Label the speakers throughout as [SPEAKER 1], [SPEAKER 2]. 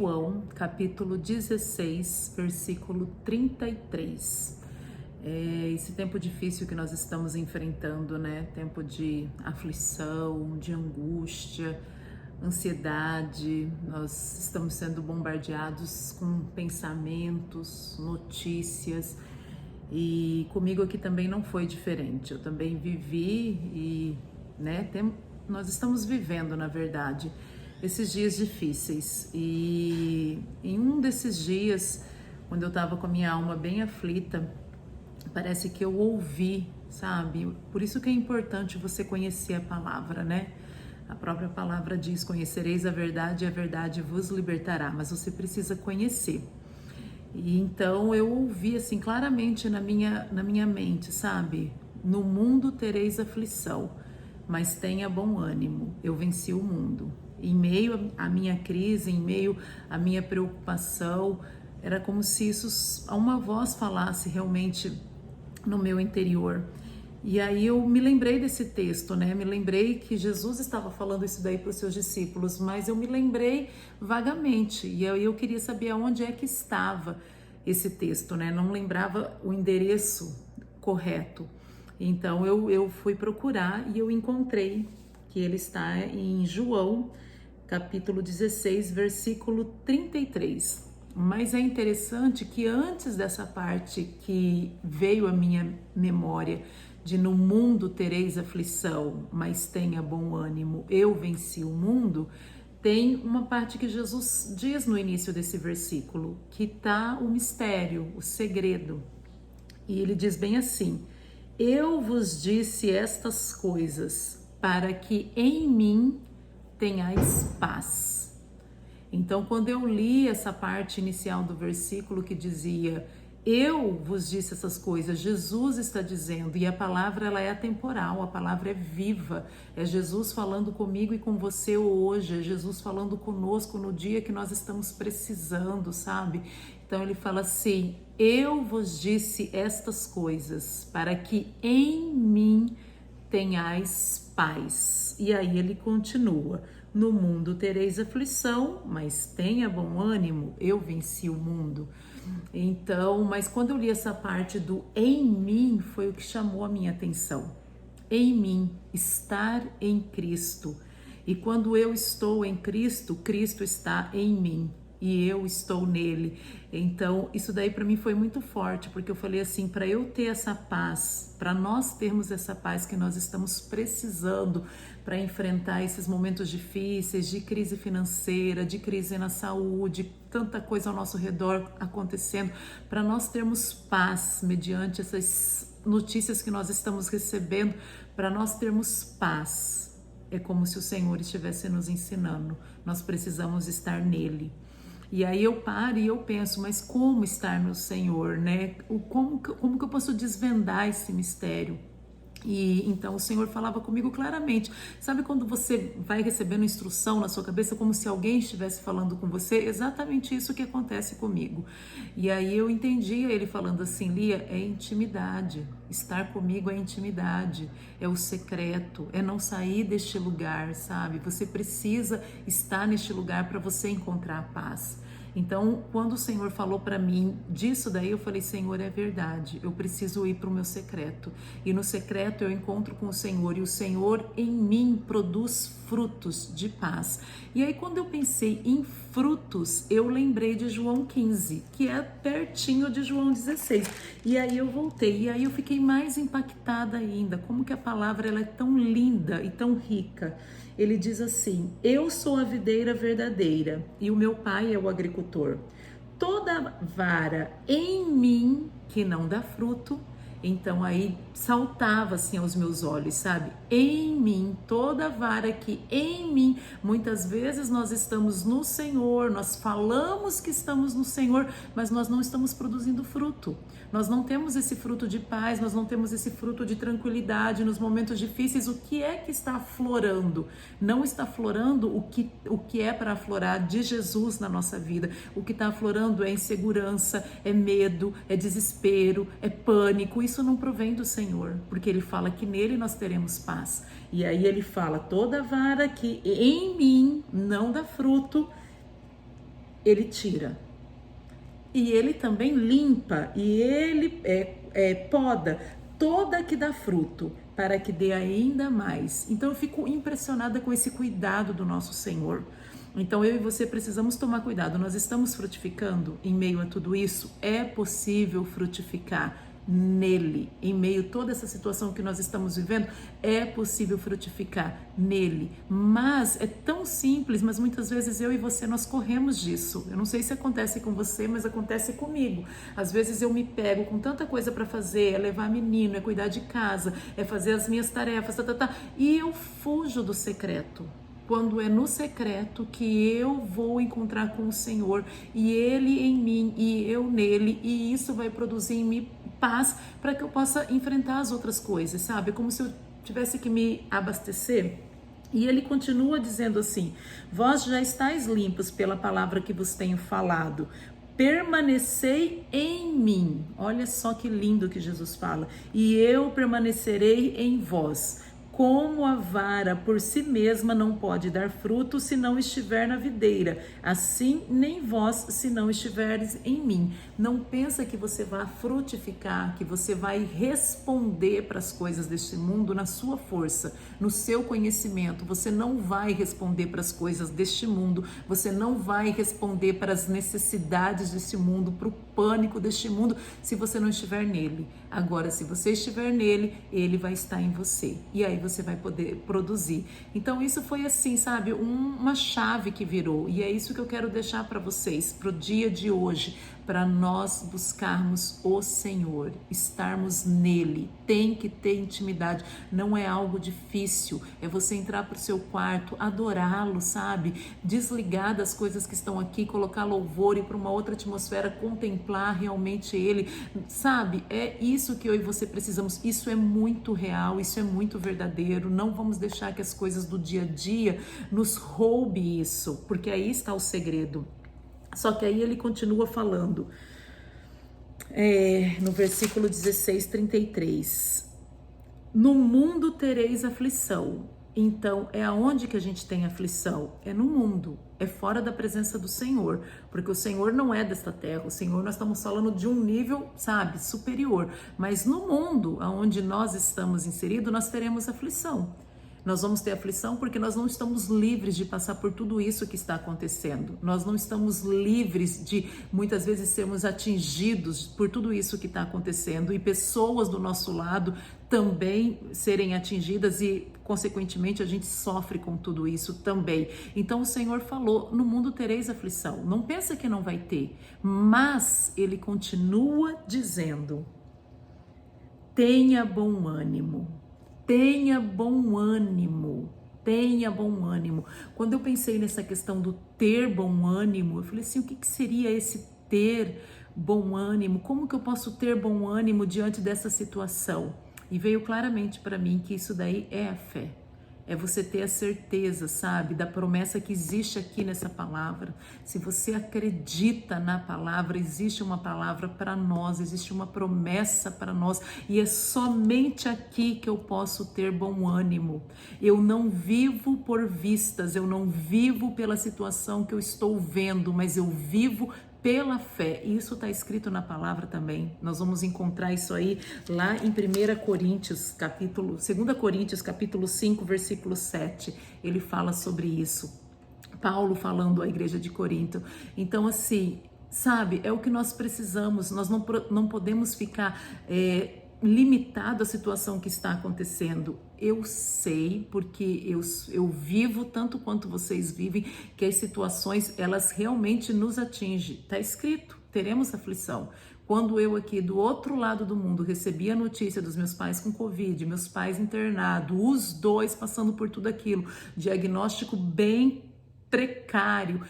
[SPEAKER 1] João, capítulo 16, versículo 33. Esse tempo difícil que nós estamos enfrentando, né? Tempo de aflição, de angústia, ansiedade. Nós estamos sendo bombardeados com pensamentos, notícias. E comigo aqui também não foi diferente. Eu também vivi e, nós estamos vivendo, na verdade, esses dias difíceis. E em um desses dias, quando eu estava com a minha alma bem aflita, parece que eu ouvi, sabe? Por isso que é importante você conhecer a palavra, né? A própria palavra diz: conhecereis a verdade e a verdade vos libertará. Mas você precisa conhecer. E então eu ouvi assim claramente na minha mente, sabe? No mundo tereis aflição, mas tenha bom ânimo, eu venci o mundo. Em meio à minha crise, em meio à minha preocupação, era como se uma voz falasse realmente no meu interior. E aí eu me lembrei desse texto, né? Me lembrei que Jesus estava falando isso daí para os seus discípulos, mas eu me lembrei vagamente. E aí eu queria saber aonde é que estava esse texto, né? Não lembrava o endereço correto. Então eu fui procurar e eu encontrei que ele está em João, capítulo 16, versículo 33. Mas é interessante que antes dessa parte que veio à minha memória de no mundo tereis aflição, mas tenha bom ânimo, eu venci o mundo, tem uma parte que Jesus diz no início desse versículo, que está o mistério, o segredo. E ele diz bem assim: eu vos disse estas coisas para que em mim tenhais paz. Então, quando eu li essa parte inicial do versículo que dizia: eu vos disse essas coisas, Jesus está dizendo, e a palavra ela é atemporal, a palavra é viva, é Jesus falando comigo e com você hoje, é Jesus falando conosco no dia que nós estamos precisando, sabe? Então ele fala assim: eu vos disse estas coisas para que em mim tenhais paz. E aí ele continua: no mundo tereis aflição, mas tenha bom ânimo, eu venci o mundo. Então, mas quando eu li essa parte do em mim, foi o que chamou a minha atenção. Em mim, estar em Cristo. E quando eu estou em Cristo, Cristo está em mim e eu estou nele. Então, isso daí para mim foi muito forte, porque eu falei assim: para eu ter essa paz, para nós termos essa paz que nós estamos precisando para enfrentar esses momentos difíceis de crise financeira, de crise na saúde, tanta coisa ao nosso redor acontecendo, para nós termos paz mediante essas notícias que nós estamos recebendo, para nós termos paz, é como se o Senhor estivesse nos ensinando, nós precisamos estar nele. E aí eu paro e eu penso: mas como estar no Senhor, né? Como que eu posso desvendar esse mistério? E então o Senhor falava comigo claramente. Sabe quando você vai recebendo instrução na sua cabeça, como se alguém estivesse falando com você? Exatamente isso que acontece comigo. E aí eu entendia ele falando assim: Lia, é intimidade. Estar comigo é intimidade, é o secreto, é não sair deste lugar, sabe? Você precisa estar neste lugar para você encontrar a paz. Então, quando o Senhor falou para mim disso daí, eu falei: Senhor, é verdade, eu preciso ir para o meu secreto. E no secreto eu encontro com o Senhor, e o Senhor em mim produz frutos de paz. E aí, quando eu pensei em frutos, eu lembrei de João 15, que é pertinho de João 16. E aí eu voltei, e aí eu fiquei mais impactada ainda, como que a palavra ela é tão linda e tão rica. Ele diz assim: eu sou a videira verdadeira e o meu pai é o agricultor. Toda vara em mim que não dá fruto, então aí saltava assim aos meus olhos, sabe? Em mim, toda vara que em mim, muitas vezes nós estamos no Senhor, nós falamos que estamos no Senhor, mas nós não estamos produzindo fruto. Nós não temos esse fruto de paz, nós não temos esse fruto de tranquilidade nos momentos difíceis. O que é que está aflorando? Não está aflorando o que é para aflorar de Jesus na nossa vida. O que está aflorando é insegurança, é medo, é desespero, é pânico. Isso não provém do Senhor, porque ele fala que nele nós teremos paz. E aí ele fala: toda vara que em mim não dá fruto, ele tira. E ele também limpa, e ele poda toda que dá fruto, para que dê ainda mais. Então eu fico impressionada com esse cuidado do nosso Senhor. Então eu e você precisamos tomar cuidado. Nós estamos frutificando em meio a tudo isso? É possível frutificar nele, em meio a toda essa situação que nós estamos vivendo, é possível frutificar nele, mas é tão simples, mas muitas vezes eu e você, nós corremos disso. Eu não sei se acontece com você, mas acontece comigo. Às vezes eu me pego com tanta coisa para fazer, é levar menino, é cuidar de casa, é fazer as minhas tarefas, e eu fujo do secreto. Quando é no secreto que eu vou encontrar com o Senhor, e Ele em mim e eu nele, e isso vai produzir em mim paz para que eu possa enfrentar as outras coisas, sabe? Como se eu tivesse que me abastecer. E ele continua dizendo assim: vós já estáis limpos pela palavra que vos tenho falado. Permanecei em mim. Olha só que lindo que Jesus fala. E eu permanecerei em vós. Como a vara por si mesma não pode dar fruto se não estiver na videira, assim nem vós se não estiveres em mim. Não pensa que você vai frutificar, que você vai responder para as coisas deste mundo na sua força, no seu conhecimento. Você não vai responder para as coisas deste mundo, você não vai responder para as necessidades deste mundo, para o pânico deste mundo, se você não estiver nele. Agora, se você estiver nele, ele vai estar em você. E aí você vai poder produzir. Então isso foi assim, sabe, uma chave que virou. E é isso que eu quero deixar para vocês, para o dia de hoje, para nós buscarmos o Senhor, estarmos nele. Tem que ter intimidade, não é algo difícil, é você entrar para o seu quarto, adorá-lo, sabe, desligar das coisas que estão aqui, colocar louvor e para uma outra atmosfera, contemplar realmente ele, sabe, é isso que eu e você precisamos. Isso é muito real, isso é muito verdadeiro. Não vamos deixar que as coisas do dia a dia nos roube isso, porque aí está o segredo. Só que aí ele continua falando, no versículo 16, 33. No mundo tereis aflição. Então, é aonde que a gente tem aflição? É no mundo, é fora da presença do Senhor, porque o Senhor não é desta terra, o Senhor, nós estamos falando de um nível, sabe, superior, mas no mundo onde nós estamos inseridos, nós teremos aflição. Nós vamos ter aflição porque nós não estamos livres de passar por tudo isso que está acontecendo. Nós não estamos livres de, muitas vezes, sermos atingidos por tudo isso que está acontecendo e pessoas do nosso lado também serem atingidas e, consequentemente, a gente sofre com tudo isso também. Então, o Senhor falou, no mundo tereis aflição. Não pensa que não vai ter, mas Ele continua dizendo, tenha bom ânimo. Tenha bom ânimo, tenha bom ânimo. Quando eu pensei nessa questão do ter bom ânimo, eu falei assim, o que seria esse ter bom ânimo? Como que eu posso ter bom ânimo diante dessa situação? E veio claramente para mim que isso daí é a fé. É você ter a certeza, sabe, da promessa que existe aqui nessa palavra. Se você acredita na palavra, existe uma palavra para nós, existe uma promessa para nós, e é somente aqui que eu posso ter bom ânimo. Eu não vivo por vistas, eu não vivo pela situação que eu estou vendo, mas eu vivo pela fé. E isso está escrito na palavra também. Nós vamos encontrar isso aí lá em 2 Coríntios, capítulo 5, versículo 7. Ele fala sobre isso. Paulo falando à igreja de Corinto. Então, assim, sabe, é o que nós precisamos. Nós não podemos ficar limitado à situação que está acontecendo. Eu sei, porque eu vivo tanto quanto vocês vivem, que as situações, elas realmente nos atingem. Está escrito, teremos aflição. Quando eu aqui do outro lado do mundo recebi a notícia dos meus pais com Covid, meus pais internados, os dois passando por tudo aquilo, diagnóstico bem precário,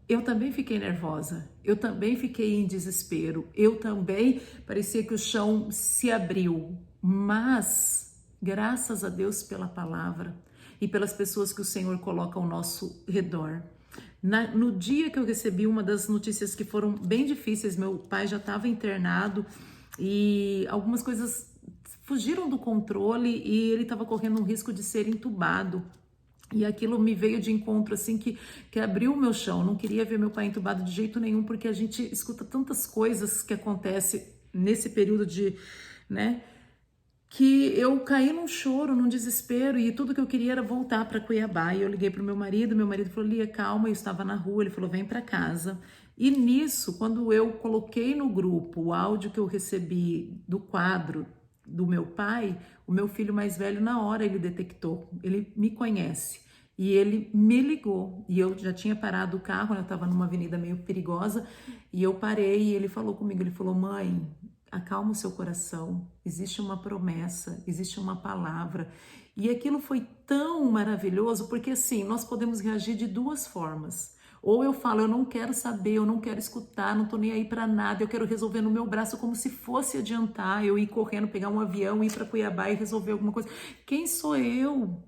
[SPEAKER 1] eu também fiquei nervosa, eu também fiquei em desespero, eu também parecia que o chão se abriu, mas graças a Deus pela palavra e pelas pessoas que o Senhor coloca ao nosso redor. No dia que eu recebi uma das notícias que foram bem difíceis, meu pai já estava internado e algumas coisas fugiram do controle e ele estava correndo um risco de ser entubado. E aquilo me veio de encontro, assim, que abriu o meu chão. Eu não queria ver meu pai entubado de jeito nenhum, porque a gente escuta tantas coisas que acontecem nesse período de, né, que eu caí num choro, num desespero, e tudo que eu queria era voltar para Cuiabá. E eu liguei pro meu marido falou, Lia, calma, eu estava na rua, ele falou, vem para casa. E nisso, quando eu coloquei no grupo o áudio que eu recebi do quadro do meu pai, o meu filho mais velho, na hora ele detectou, ele me conhece. E ele me ligou, e eu já tinha parado o carro, né, eu estava numa avenida meio perigosa, e eu parei, e ele falou comigo, ele falou, mãe, acalma o seu coração, existe uma promessa, existe uma palavra. E aquilo foi tão maravilhoso, porque assim, nós podemos reagir de duas formas. Ou eu falo, eu não quero saber, eu não quero escutar, não tô nem aí para nada, eu quero resolver no meu braço como se fosse adiantar, eu ir correndo, pegar um avião, ir para Cuiabá e resolver alguma coisa. Quem sou eu?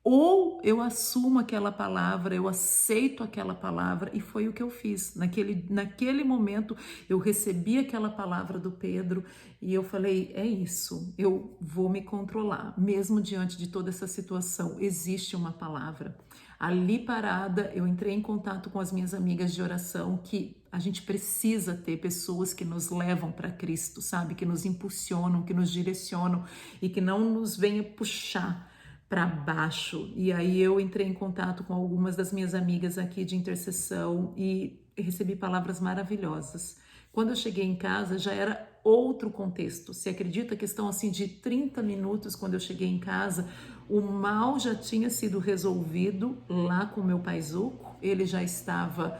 [SPEAKER 1] Ou eu assumo aquela palavra, eu aceito aquela palavra, e foi o que eu fiz. Naquele momento, eu recebi aquela palavra do Pedro e eu falei: é isso, eu vou me controlar, mesmo diante de toda essa situação. Existe uma palavra. Ali parada, eu entrei em contato com as minhas amigas de oração, que a gente precisa ter pessoas que nos levam para Cristo, sabe? Que nos impulsionam, que nos direcionam e que não nos venham puxar para baixo. E aí eu entrei em contato com algumas das minhas amigas aqui de intercessão e recebi palavras maravilhosas. Quando eu cheguei em casa já era outro contexto. Você acredita, questão assim de 30 minutos quando eu cheguei em casa, o mal já tinha sido resolvido lá com o meu paizuco, ele já estava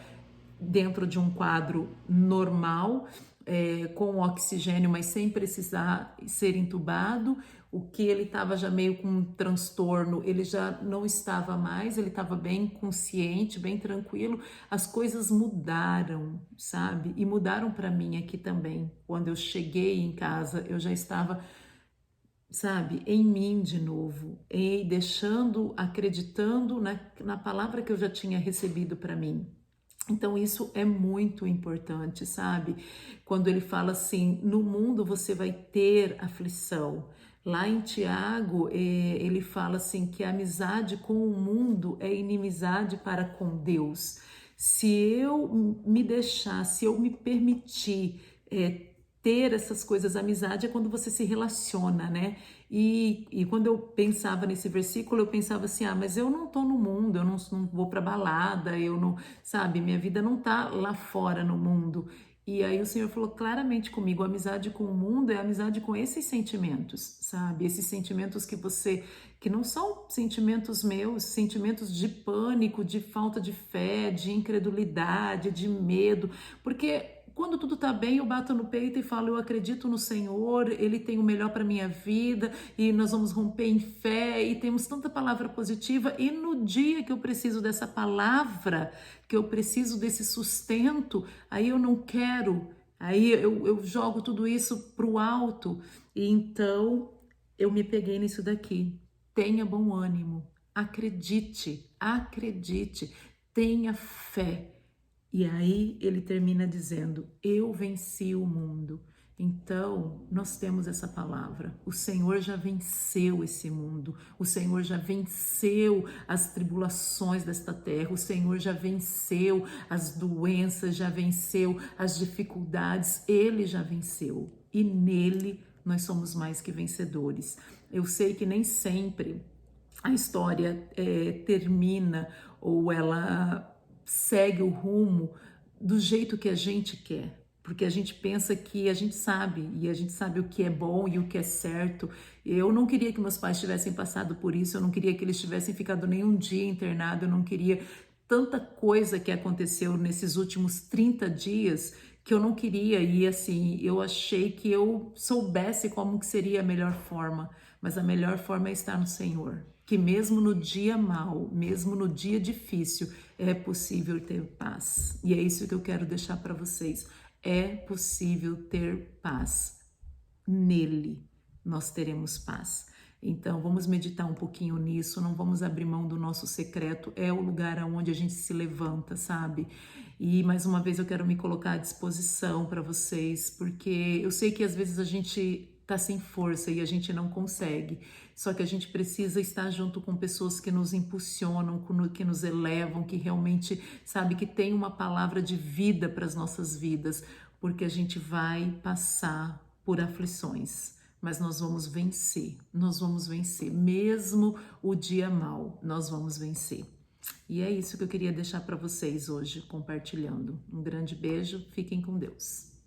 [SPEAKER 1] dentro de um quadro normal, com oxigênio, mas sem precisar ser entubado. O que ele estava já meio com um transtorno, ele já não estava mais, ele estava bem consciente, bem tranquilo. As coisas mudaram, sabe? E mudaram para mim aqui também. Quando eu cheguei em casa, eu já estava, sabe, em mim de novo, e deixando, acreditando na palavra que eu já tinha recebido para mim. Então isso é muito importante, sabe? Quando ele fala assim, no mundo você vai ter aflição. Lá em Tiago, ele fala assim que a amizade com o mundo é inimizade para com Deus. Se eu me deixar, se eu me permitir ter essas coisas, amizade é quando você se relaciona, né? E quando eu pensava nesse versículo, eu pensava assim, mas eu não tô no mundo, eu não vou pra balada, eu não, sabe, minha vida não tá lá fora no mundo. E aí o Senhor falou claramente comigo, a amizade com o mundo é amizade com esses sentimentos, sabe? Esses sentimentos que não são sentimentos meus, sentimentos de pânico, de falta de fé, de incredulidade, de medo, porque quando tudo tá bem, eu bato no peito e falo, eu acredito no Senhor, Ele tem o melhor para minha vida e nós vamos romper em fé e temos tanta palavra positiva. E no dia que eu preciso dessa palavra, que eu preciso desse sustento, aí eu não quero, aí eu jogo tudo isso pro alto. E então eu me peguei nisso daqui. Tenha bom ânimo, acredite, acredite, tenha fé. E aí ele termina dizendo: eu venci o mundo. Então, nós temos essa palavra. O Senhor já venceu esse mundo. O Senhor já venceu as tribulações desta terra. O Senhor já venceu as doenças, já venceu as dificuldades. Ele já venceu. E nele nós somos mais que vencedores. Eu sei que nem sempre a história termina ou ela segue o rumo do jeito que a gente quer, porque a gente pensa que a gente sabe, e a gente sabe o que é bom e o que é certo. Eu não queria que meus pais tivessem passado por isso, eu não queria que eles tivessem ficado nenhum dia internado, eu não queria tanta coisa que aconteceu nesses últimos 30 dias que eu não queria, e assim, eu achei que eu soubesse como que seria a melhor forma, mas a melhor forma é estar no Senhor, que mesmo no dia mau, mesmo no dia difícil, é possível ter paz. E é isso que eu quero deixar para vocês. É possível ter paz. Nele nós teremos paz. Então vamos meditar um pouquinho nisso, não vamos abrir mão do nosso secreto, é o lugar onde a gente se levanta, sabe? E mais uma vez eu quero me colocar à disposição para vocês, porque eu sei que às vezes a gente tá sem força e a gente não consegue. Só que a gente precisa estar junto com pessoas que nos impulsionam, que nos elevam, que realmente, sabe, que tem uma palavra de vida para as nossas vidas, porque a gente vai passar por aflições, mas nós vamos vencer, mesmo o dia mau, nós vamos vencer. E é isso que eu queria deixar para vocês hoje, compartilhando. Um grande beijo, fiquem com Deus.